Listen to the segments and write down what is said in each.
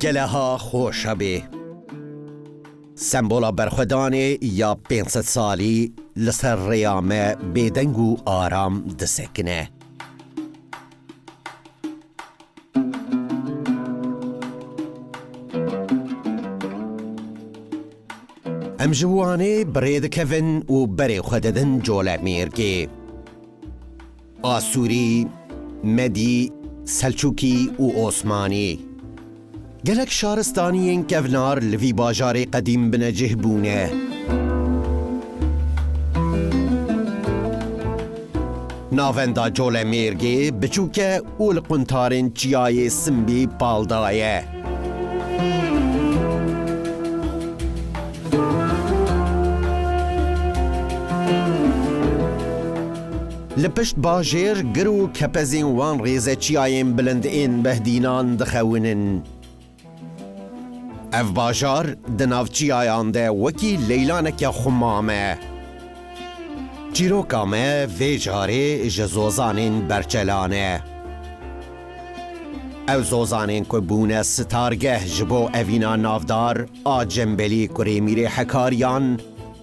گلها خوشبه سمبولا برخدانه یا 500 سالی لسر ریامه بیدنگ و آرام دسکنه. ام جوانه برید کفن و بری خوددن جول میرگی آسوری، مدی، سلچوکی و عثمانی گلک شارستانیین کفنار لوی باجار قدیم بنجه بونه. ناوندا جول میرگی بچوکه اول قنتارین چیای سمبی پالدایه. لپشت باجر گرو کپزین وان ریزه چیایم بلند این بهدینان دخونن. اف باجار دناف چیایان ده وکی لیلانک یا خمامه. چیروکامه وی جاره جزوزانین برچلانه. او زوزانین که بونه ستارگه جبو اوینا نافدار آجنبلی کری میره حکاریان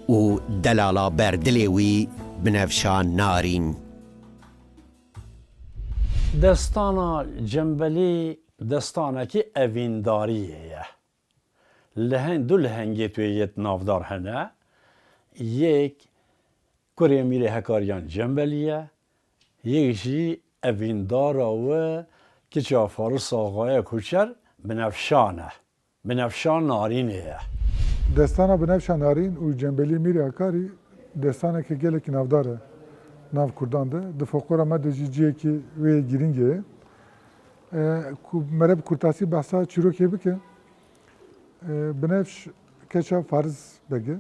و دلالا بردلیوی بنفشان نارین. دستانا جنبلی دستانا که اوینداریه دو لهنگی توی یه نافدار هنه. یک کره میره هکاریان جنبلیه، یک جی اویندارا و که چه فارس آقای کوچر بنفشان نارینه. دستانا بنفشان نارین و جنبلی میره هکاری دستانا که گله که نافداره ناف کردان ده دفاقورا ما دجیجیه که وی گیرینگه مرب کرتاسی بحثا چیروکی بکه بنفش کچا فارز بگه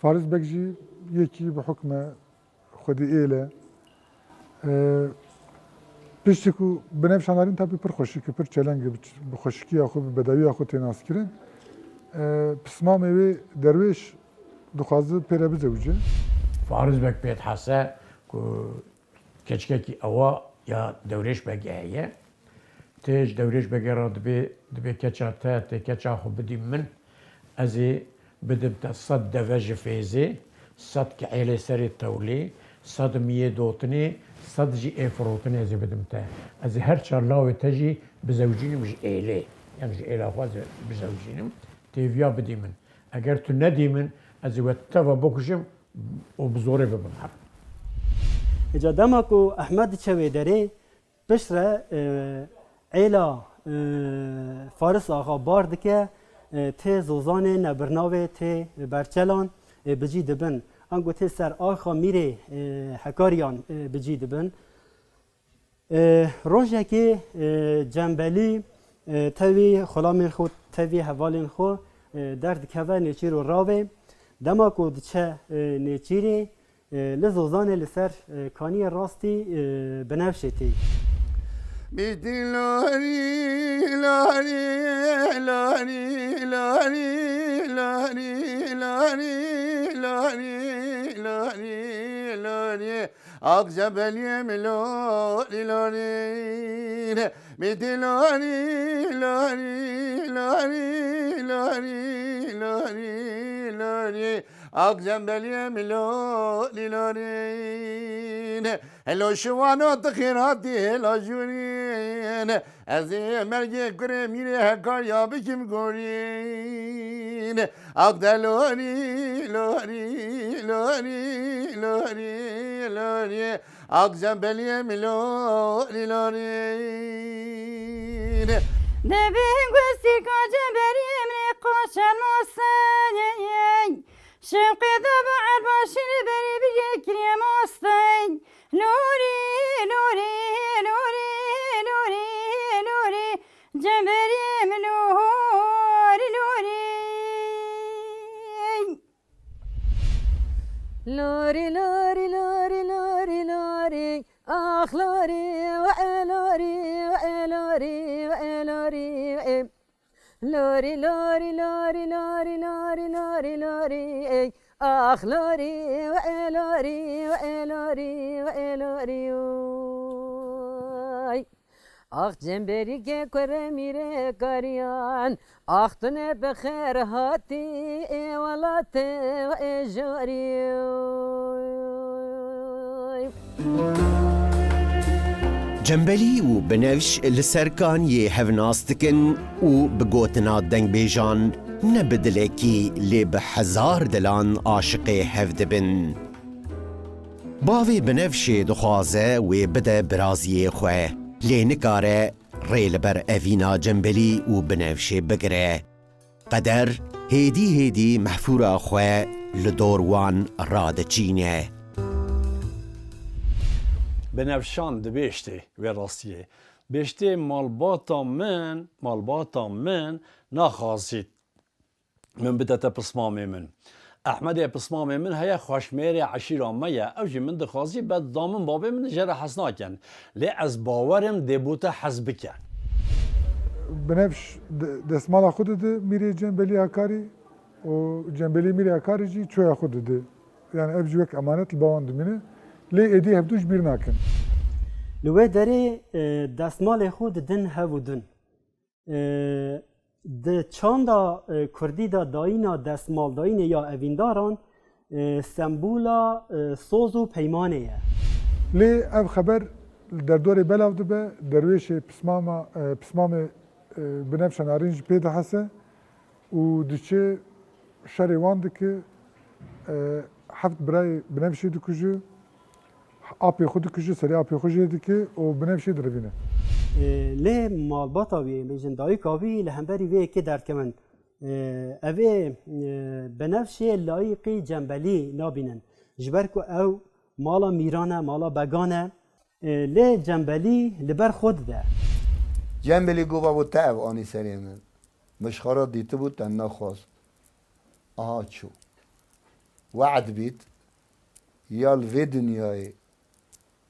فارز بگجی یکی به حکم خودی ایله پیشتی که بنفش نارین تابی پر خوشی که پر چلنگه بخوشکی آخو بدوی آخو تیناس کرن پسما میوی درویش دخوازه پیره بزوجه فارز بک پیت حسه که کی اوا یا دورش بگیه تیج دورش بگی را دبی کچا تا کچا خو بدیم من ازی بدم تا صد دوج فیزی صد که عیله سری تولی صد میه دوتنی صد جی افروتنی ازی بدم تا ازی هر چرلاوی تجی بزوجینم جی عیله یعنی جی عیله خواهد بزوجینم تیویا بدیم من اگر تو ندیمن ازی و تفا بکشم و بزوره ببنم اجا دماکو احمد چوی داره بشره ایلا فارس آقا بارد که ته زوزان نبرناوه ته برچلان بجی دبن انگو ته سر آخا میره حکاریان بجی دبن روژه که جنبلی تاوی خلامین خود تاوی حوالین خود درد که نیچیر و راوه دماکو دچه نیچیری لزوزانه لسر کانی راستی بنفشتی بیدی لاری لاری لاری لاری لاری لاری لاری لاری لاری آق جبلیم لاری لاری بیدی لاری لاری لاری لاری لاری لاری آق جنبلی ملولی لارین هلو شوانات خیراتی هلا جورین از مرگ کره میره هکار یا بکیم گورین آق دلاری لاری لاری لاری لاری آق جنبلی ملولی لارین نبین گوستی که جنبلی من قاشن مستنی شوقي ذبع الباشر بري بيكري مستين لوري لوري لوري لوري لوري جنبري ملوري لوري لوري لوري لوري لوري لوري اخ لوري وعلوري وعلوري وعلوري لوري لوري لوري لوري لوري لوري لوري آخ لوري وإلوري وإلوري وإلوري آخ جنبری که کره میره کاریان آخ تنه بخیر هاتی ولات و اجاری جنبلی و بنفش لسرکان یه هفناستکن و بگوتنا دنگ بیجان نبدله کی لی به هزار دلان عاشق هفده بن. باوی بنفش دخوازه و بده برازی خواه لی نکاره ریل بر اوینا جنبلی و بنفش بگره. قدر هیدی محفورا خواه لدوروان راد چینه. بنفشان دبیشته و راستیه بیشته مالباتا من نخوازید من بدأت بصمامي من احمد بصمامي من هيا خوشميري عشيرة ميا اوجي من دخازي بد ضامن بابي من جرى حسناكن لي از باورم ديبوتا حزبكن بنفش دستمال خود ده میره جنبلی هکاری و جنبلی میره هکاری جی چویا خود ده yani ev civek emanet bawan dimine لی ادی هفدوش بیر ناکن لوه داره دستمال خود دن هفو دن ده چاندا کردی دا داینا دستمال داینه یا اوینداران سمبولا سوز و پیمانه یه لی اف خبر در دور بلاو دبه درویش پسمام بنفش نارنج پیدا حسه و دچه شری وانده که هفت برای بنفشی دو کجو آبی خود کجی سری آبی خودی دیگه و بنفشی دربینه. لی مالباتا وی لجندایی کابی لهمبری وی که در کمن اوه بنفشی لایقی جنبلی نابینن جبرکو او مالا میرانه مالا بگانه لی جنبلی لبر خود ده جنبلی گوبا بود تاب آنی سری من مشخارا دیته بود تن نخواست آها چو وعد بیت یال وی دنیای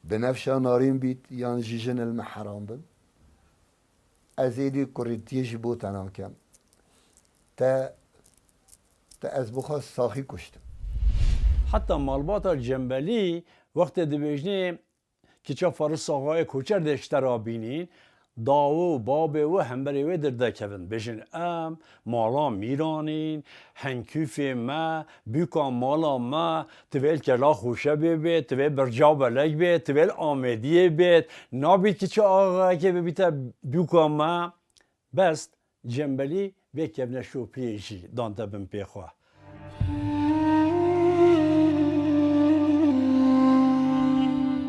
بنفشا نارین بیت یان جیجن المحرام بن از ایدی کوریتیش بود تنها کم تا از بخواست ساخی کشتم حتى مالباتا جنبلی وقت دبیجنه که چه فارس آقای کوچر دشترا بینین داو بابه و همبری و درده کبن بجن مالا میرانین هنکوف ما بیکا مالا ما تویل کلا خوشه بید تویل برجا بلگ بید تویل آمدیه بید نابید که چه آقا که ببیتا بیکا ما بست جنبلی بکبنه شو پیشی دانتا بن پیخواه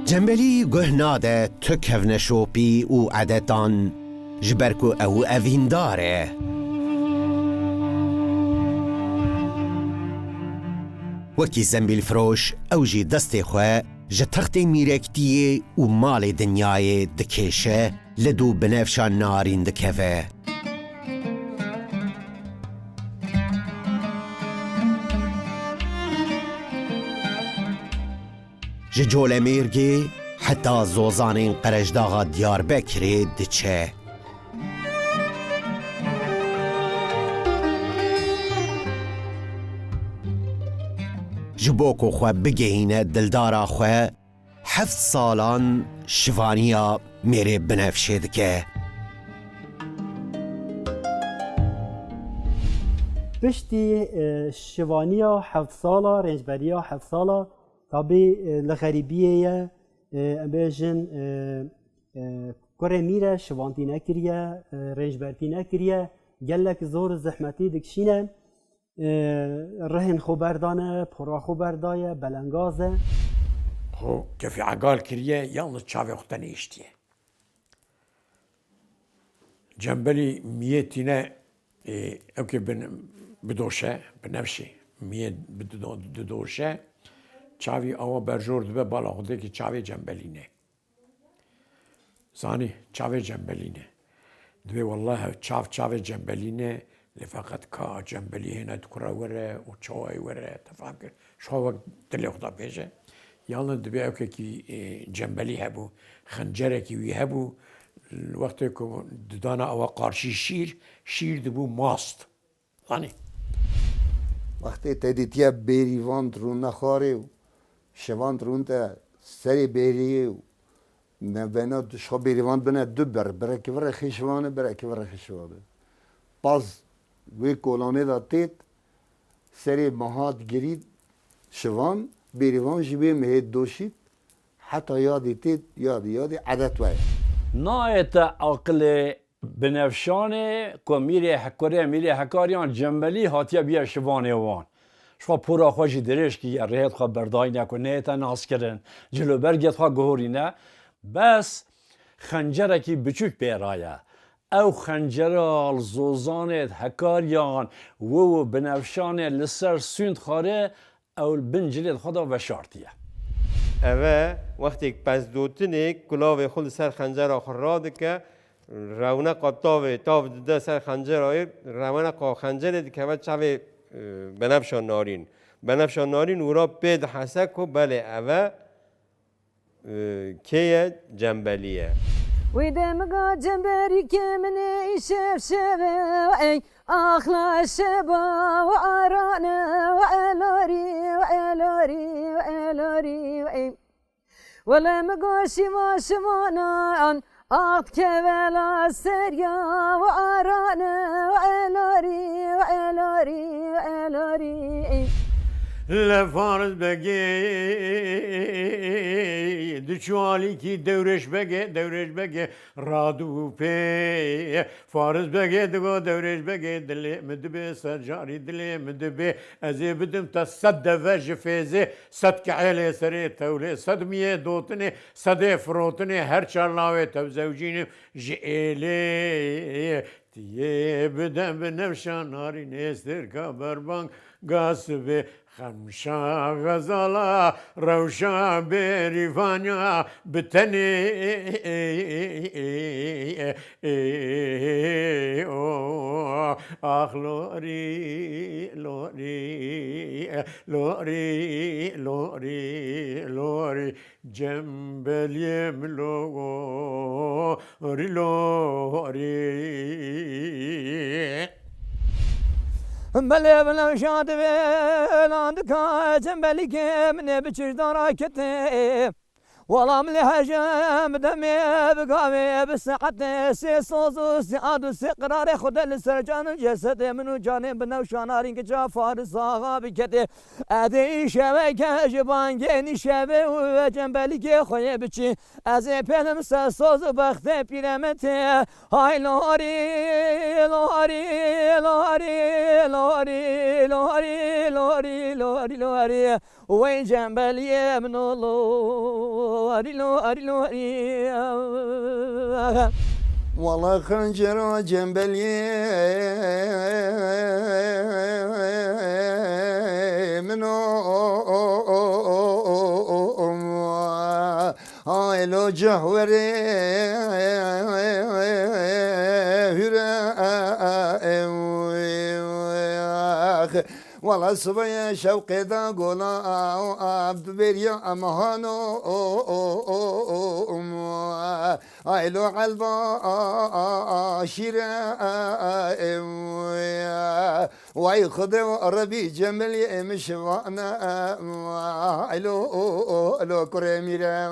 جنبلی گه ناده تو کفن شوپی و عدتان جبرکو او اوین داره وکی زنبیل فروش او جی دست خواه جه تخت میرکتیه و مال دنیای دکیشه لدو بنفشان نارین دکوه جول میرگی حتی زوزان قرشداغا دیار بکری دچه جبوکو خو بگهینه دلدارا خو 7 سالان شوانیا میره بنفشه دکه پشتی شوانیا 7 سالا رنجبریا 7 سالا طبی لغریبیه امبیجن کره میره شوانتی نکریه رنجبرتی نکریه گلک زور زحمتی دکشینه رهن خوبردانه پرا خوبردایه بلنگازه خو کفی عقال کریه یالنه چاوی وقتا نیشتیه جنبلی میتینه او که بدوشه بنفشه میت بدوشه چاوی آوا برجور دبه بالا خوده که چاوی جنبلینه زانی چاوی جنبلینه دبه والله چاوی جنبلینه لفقط کا جنبلی هنه دکره وره و چوای وره تفهم کرد شو وقت دلی خدا بیجه یالنه دبه او که جنبلی هبو خنجره که وی هبو وقتی که ددانا آوا قارشی شیر دبو ماست زانی وقتی تدیتیه بیریوان درون نخواره و شوان درون تا سری بیریه و نه بنا شو بیروان بنا دو بره که بره خشوانه بره که بره خشوانه باز وی کولانه دا تیت سری مهات گرید شوان بیروان جبه مهد دوشید حتی یادی تیت یادی عدت وای نایت عقل بنفشانه که میره حکاریان جنبلی هاتیه بیا شوانه وان شما پورا خوشی درش که یه ریت خواه بردای نکن نیتا ناس کرن جلو برگت خواه گهوری نه بس خنجره کی بچوک بیرایه او خنجره زوزانت حکاریان و بنفشانه لسر سوند خاره او بنجلت خدا و شارتیه اوه وقتی پس دوتنی کلاوی خود سر خنجر آخر را که رونق تاو ده سر خنجر آیر رونق خنجر که و چاوی بنفشان نارین ورا پید حسک و بله اوه که جنبلیه ويدمقا جنبري كمني شبشبة وأي أخلا الشبا وعرانا وألوري وأي ولا مقاشي ما شمانا أخت كبلا السريا وعرانا وألوري لفارز بگی دچوالی کی دورش بگی رادو پی فارز بگی دگو دورش بگی دلی مدبی سرجاری دلی مدبی ازی بدم تا صد وج فیزی صد کعلی سری تولی صد میه دوتنی صد فروتنی هر چرلاوی توزوجینم جیلی تیه بدم بنفشان ناری نیستر که بربانگ قاسبه خمشا غزالا روشا بریفانیا بتنی آخ لوری جنبلیم لوری بله بله شاد ولاد کا جنبلی که من بچش دراکته والله من هجم دمي بقامي بالساعة سي صوصو سي عادو سي قراري خد السرجان الجسد منو جاني بنوشان رينك جا فارس آغا بكتي ادي شبه كجبان جيني شبه وجنبالي كي خويا بچي ازي بيلم سوز بخته بيرمتي هاي لوري لوري لوري لوري لوري لوري لوري لوري وين جنبالي من والله خنجر جنبلي منو هاي لو جهوري والله صبيا شوقي ذا قولا عبد بريا امهانو ايلو علبا شيرا واي خذ ربي جملي مشوانا ايلو كريميرا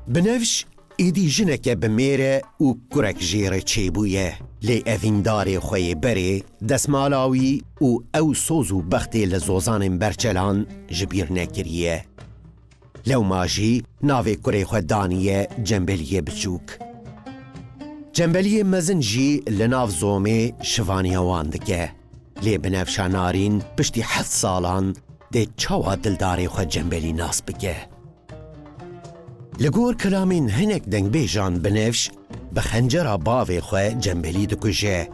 بنفش ایدی جنکه بمیره و کرک جیره چی بویه لی اویندار خوی بره دسمالاوی و او سوزو بختی لزوزان برچلان جبیر نکریه لو ماجی ناوی کره خود دانیه جنبلیه بچوک جنبلیه مزنجی لناو زومه شوانیه واندکه لی بنفشا نارین پشتی 7 سالان ده چاوا دلداری خود جنبلی ناس بکه لگور کلامین هنک دنگ بیجان بنفش بخنجر باوی خواه جنبلی دکشه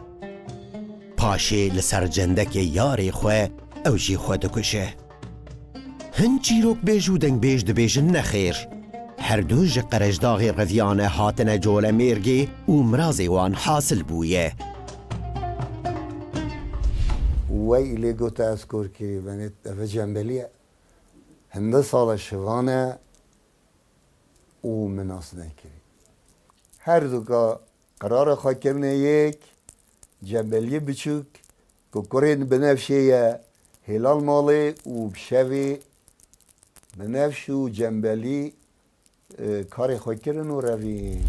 پاشه لسر جندک یاری خواه او جی خواه دکشه هنچی روک بیجو دنگ بیج دبیجن نخیر هر دو جه قرجداغی غذیان هاتن جول میرگی و مرازی وان حاصل بویه وی لیگو تذکر کری بنید دفع جنبلیه هنده سال شوانه او مناس نکری هر دو که قرار خواه کرنه یک جنبلی بچوک که کرین بنفشه هلال ماله و بشوی بنفش و جنبلی کار خوی کرن و روین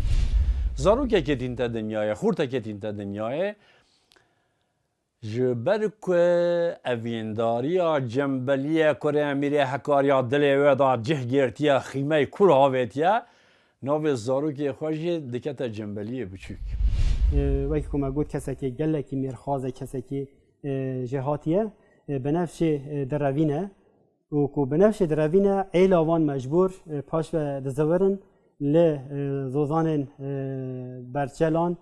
زاروکه که تین تا دنیای خورده که تین تا دنیای جبرک اوینداریا جنبلیه کره امیره حکاریا دلی ودا جه گرتیا خیمه کور هاویتیا ناو زاروکه خوشی دکت جنبلیه بچوک وقتی که ما گفت کسی که گله کی میرخوازه کسی که جهاتیه بنفش دروینه و کو بنفش دروینه ایلاوان مجبور پاش و دزورن ل زوزان برچلان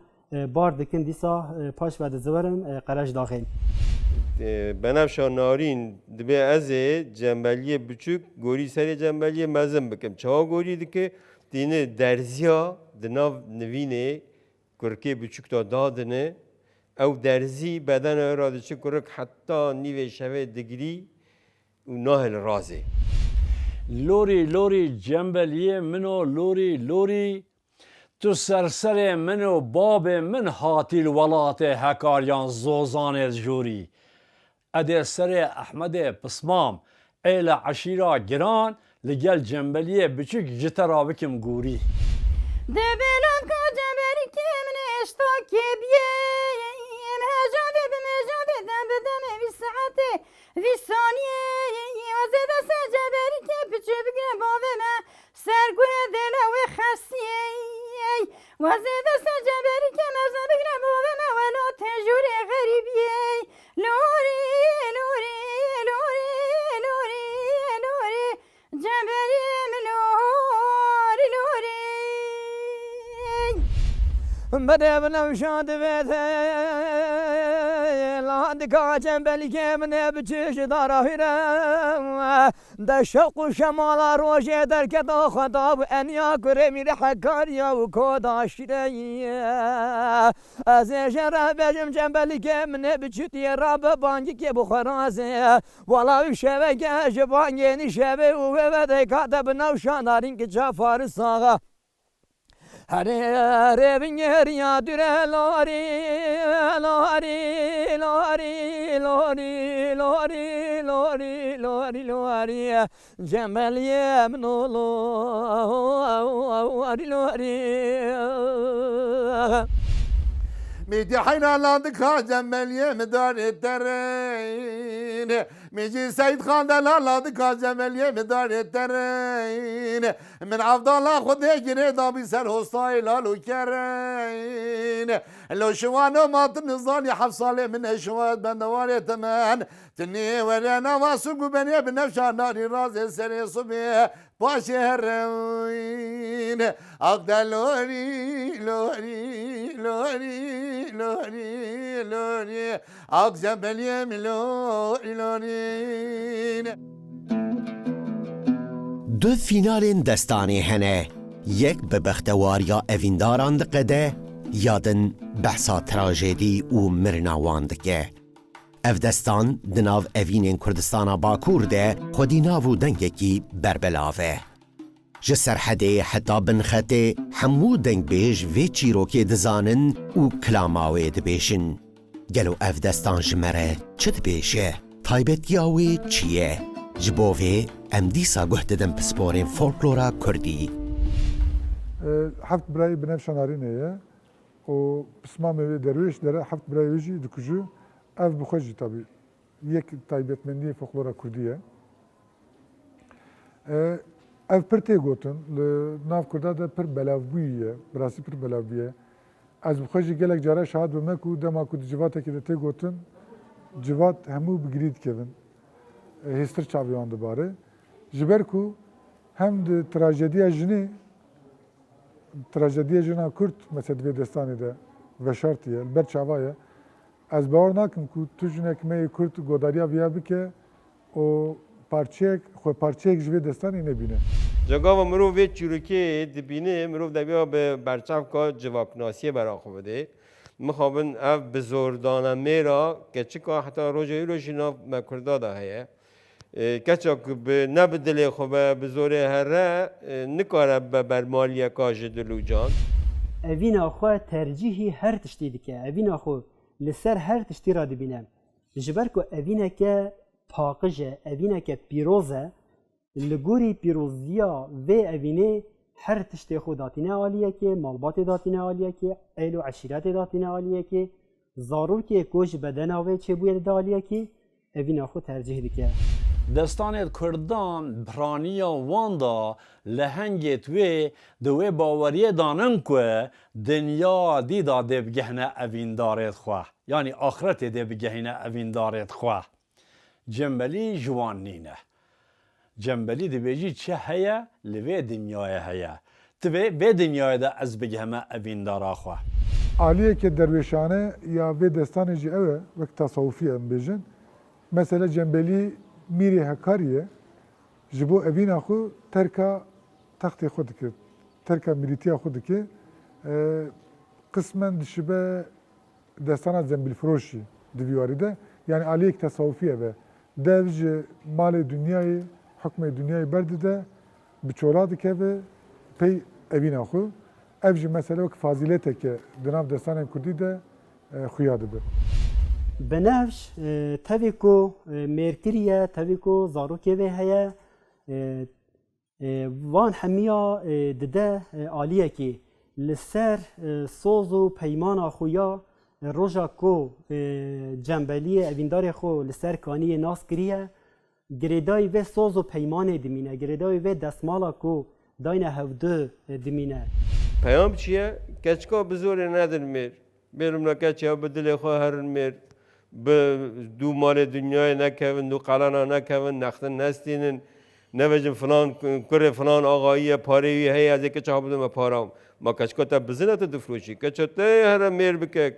بار دکن دیسا پاش و دزورن قرش داخل بنفشا نارین دبی از جنبلی بچوک گوری سر جنبلی مزم بکم چها گوری دکه دینه درزیا دناو نوینه کرکی بچوک تا دادنه او درزی بدن را چه کرک حتی نیوه شوه دگری و ناهل رازه لوری جنبلیه منو لوری تو سرسر منو باب من هاتی الولات هکاریان زوزان جوری اده سر احمد پسمام ایل عشیرا گران لگل جنبلیه بچوک جترا بکم گوری دبلان که جنبلی که من اشتاکی بیم هجابه بمجابه دم بدم بی ساعته بی ثانیه وزده سر جنبلی که بچه بگم بابه من سرگوه دلو خسیه وزده سر جنبلی که مزه بگم بابه من ولو تجور غریبیه لوری جنبلی بده بنوشان دویته لاندکا جنبلی که منه بچش داراهیرم در شوق و شمال روشه در کتا خدا و انیا کره میره حکاریا و کدا شیره از جره بجم جنبلی که منه بچوتی راب بانگی که بخورازه والا شبه که جبانگی شبه و بده کتا بنوشان دارین که چه فارس آقا هره بینگر یا دوره لاری جمالیه منو لاری میدی حینا لاندکا جمالیه مدار ترین میجی سید خان دلال لاندکا جمالیه مدار ترین من عبدالله خود گیره دابی سر حسای لالو کرین لو شوانو مات نزانی 7 ساله من اشواد بندوار تمن تنی ورنا واسقو بني بنفشان ناري رازي سري صبي باشهرين اقدر لوري اقزم بليم لورين دو فینالین دستانی هنه یک به بختواریا اوینداران دقده یادن بحثا تراژدی و مرناوان دکه اف دستان دناو اوینین کردستان باکور ده خودی ناو دنگکی بربلاوه جسر حده حتی بنخطه همو دنگ بیش وی چیروکی دزانن و کلاماوی دبیشن گلو اف دستان جمره چه دبیشه تایبت یاوی چیه جبوه ام دیسا گهددن پسپورین فولکلورا کردی هفت برای بنفش نارینه و پسمام درویش داره هفت برای ویجی دکجو اف بخوجی طبی یک تایبتمندی فولکلورا کردیه اف پرتی گوتن ناف کرده ده پر بلاویه براسی پر بلاویه از بخوجی گلک جاره شاهد بمکو دما کد جواته که تی گوتن جوات همو بگرید کردن هستر چاویان دباره جبرکو هم ده تراژدی جنا کرد مثل دوی دستانی ده و شرطیه البر چاوایه از باور نکم که تو جنک می کرد گوداریا بیا بکه و پارچه جوی دستانی نبینه جگاه مرو وی چروکی دبینه مرو دبیا به برچاو کا جوابناسی برا خو بده مخابن اف بزردانه میرا که چیکا حتی روزی روشینا مکردا ده هه کچا که به نبدل خو به زوره هره نکاره به برمالی کاج دلو جان اوینا خو ترجیحی هر تشتی دکه اوینا خو لسر هر تشتی را دبینم جبر کو اوینا که پاقجه اوینا که پیروزه لگوری پیروزیا و اوینه هر تشتی خود داتینه عالیه که مالبات داتینه عالیه که ایل و عشیرت داتینه عالیه که ضرور که کوش بدناوه چه بوید دالیه که اوینا خود ترجیح دیگه دستان کردان برانیا واندا لهنگت و دوی باوری دانن که دنیا دیدا دبگهنه اوین دارد خواه یعنی آخرت دبگهنه اوین دارد خواه جنبلی جوان نینه جنبلی دبیجی چه هیا لوی دنیای هیا تبی به دنیای دا از بگهمه اوین دارا خواه عالیه که درویشانه یا به دستان جی اوه وقت تصوفی هم بیجن مثلا جنبلی میری هکاریه جبو اوینا خو ترکا تخت خود که ترکا ملیتی خود که قسما دشبه دستان زنبیل فروشی دویاری ده یعنی عالیه که تصوفیه و devj malê dunyayê hukmê dunyayê berdide bi çola dike ve pey evîna xwe ev jî mesele wek fazîleteke di nav destanên Kurdî de xuya dibe. Binevş tevî ku mêrkiriye tevî ku zarokê vê heye van hemiya dide aliyekî li ser soz û peymana xuya roja ku cembeliyê evîndarê xwe li ser kaniyê nas kiriye girêdayî vê soz û peymanê dimîne girêdayî vê destmala ku dayne hevdû dimîne. Peyam çiye? Keçka bi zorê nedin mêr. Bêrûmla keçya bi dilê xwe herin mêr. Bi dû malê dunyayê nekevin, dû qalana nekevin, nextin nestînin, nevecin filan kurê filan axayî parê wî heye ez ê keça bidim me param. Ma keçka te bizine te difroşî. Keça te here mêr bike.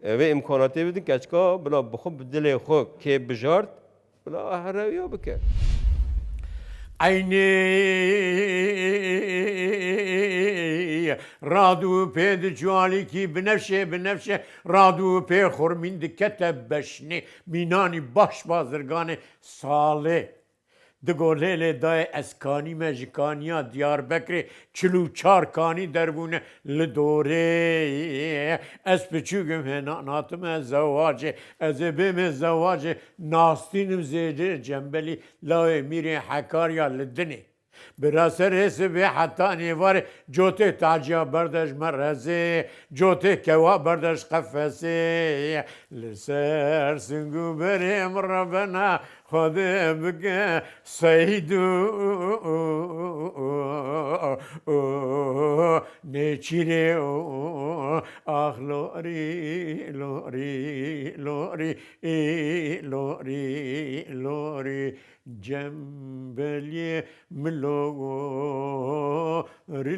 Vê imkanatê bidin keçka bila bixwe bi dilê xwe kê bijart bila herewiya bike. Aynı radu ped cuali ki binefşe radu pe xormin dikete beşni binani baş bazırgane sale Digolele day eskani me jikaniya Diyarbekirê çilû çar kanî derbûne li dorê ez piçûkim hêna natime zewacê ez ê bê me zewacê nastînim zêdê cembelî lawê mîrê hekariya li dinê Bira ser hêsê bê heta nêvarê cotê taciya berdeş me rezê cotê kewa berdeş qefesê li ser singû berê min rebena Xwedê bike seydû nêçîrê ah lorî lorî lorî lorî lorî cembeliyê milorî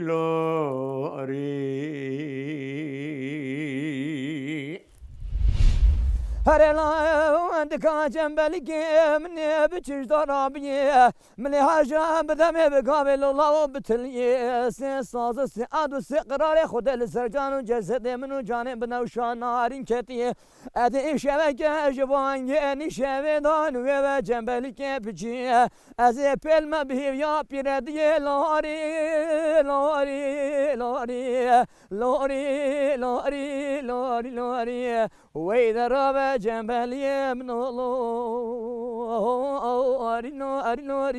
lorî Herela dika cembeli kim ne biçiş darabiye Mili haja bedeme begabe lola bitiliye Se sazı se adu se qirare khudel sercanu cesede minu cane binavşan narin ketiye Edi şeveke jvan ni şevedan ve cembeli ke biçiye Ez pelme bihiv ya pirediye lori lori lori lori lori lori lori وإذا ربى جنبلي من الله أرنو أرنو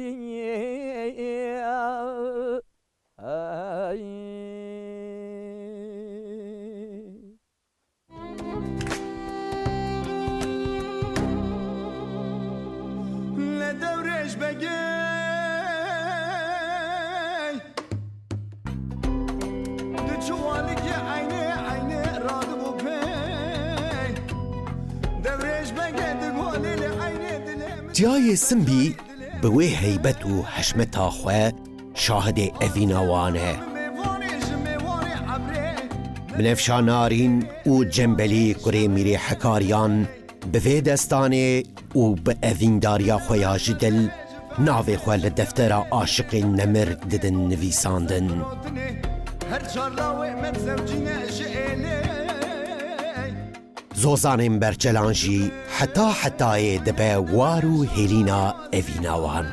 لدورش بگی دچوانی که عینه عینه راد بو جای سمبی به وی هیبت و حشمتا خواه شاهد اویناوانه بنفشا نارین و جنبلی کره میری حکاریان به وی دستانه و به اوینداریا خویا جدل ناوی خواه لدفتر عاشق نمر ددن نویساندن زوزانên berçelan jî heta hetayê dibe war û hêlîna evînawan.